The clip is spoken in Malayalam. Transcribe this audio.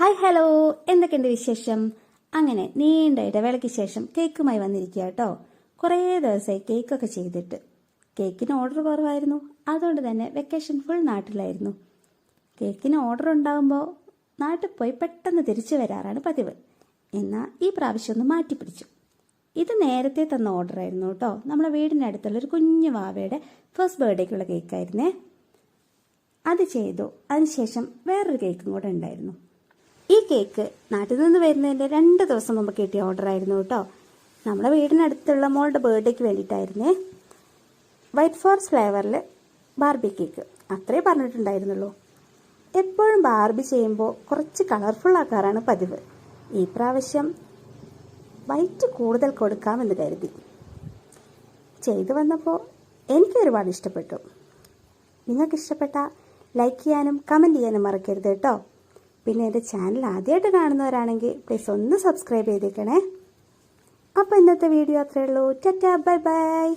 ഹായ് ഹലോ, എന്തൊക്കെയുണ്ട് വിശേഷം? അങ്ങനെ നീണ്ട ഇടവേളയ്ക്ക് ശേഷം കേക്കുമായി വന്നിരിക്കുക കേട്ടോ. കുറേ ദിവസമായി കേക്കൊക്കെ ചെയ്തിട്ട്. കേക്കിന് ഓർഡർ കുറവായിരുന്നു, അതുകൊണ്ട് തന്നെ വെക്കേഷൻ ഫുൾ നാട്ടിലായിരുന്നു. കേക്കിന് ഓർഡർ ഉണ്ടാകുമ്പോൾ നാട്ടിൽ പോയി പെട്ടെന്ന് തിരിച്ചു വരാറാണ് പതിവ്. എന്നാൽ ഈ പ്രാവശ്യം ഒന്ന് മാറ്റിപ്പിടിച്ചു. ഇത് നേരത്തെ തന്ന ഓർഡർ ആയിരുന്നു കേട്ടോ. നമ്മുടെ വീടിനടുത്തുള്ളൊരു കുഞ്ഞു വാവയുടെ ഫസ്റ്റ് ബർത്ത്ഡേക്കുള്ള കേക്കായിരുന്നേ. അത് ചെയ്തു. അതിനുശേഷം വേറൊരു കേക്കും കൂടെ ഉണ്ടായിരുന്നു. ഈ കേക്ക് നാട്ടിൽ നിന്ന് വരുന്നതിൻ്റെ 2 ദിവസം മുമ്പ് കിട്ടിയ ഓർഡർ ആയിരുന്നു കേട്ടോ. നമ്മുടെ വീടിനടുത്തുള്ള മോളുടെ ബർത്ത്ഡേക്ക് വേണ്ടിയിട്ടായിരുന്നേ. വൈറ്റ് ഫോറസ്റ്റ് ഫ്ലേവറിൽ ബാർബി കേക്ക് അത്രേ പറഞ്ഞിട്ടുണ്ടായിരുന്നുള്ളൂ. എപ്പോഴും ബാർബി ചെയ്യുമ്പോൾ കുറച്ച് കളർഫുൾ ആക്കാറാണ് പതിവ്. ഈ പ്രാവശ്യം വൈറ്റ് കൂടുതൽ കൊടുക്കാമെന്ന് കരുതി ചെയ്തു വന്നപ്പോൾ എനിക്ക് ഒരുപാട് ഇഷ്ടപ്പെട്ടു. നിങ്ങൾക്ക് ഇഷ്ടപ്പെട്ടാൽ ലൈക്ക് ചെയ്യാനും കമൻറ്റ് ചെയ്യാനും മറക്കരുത് കേട്ടോ. പിന്നെ എൻ്റെ ചാനൽ ആദ്യമായിട്ട് കാണുന്നവരാണെങ്കിൽ പ്ലീസ് ഒന്ന് സബ്സ്ക്രൈബ് ചെയ്തേക്കണേ. അപ്പോൾ ഇന്നത്തെ വീഡിയോ അത്രയേ ഉള്ളൂ. Tata, bye bye.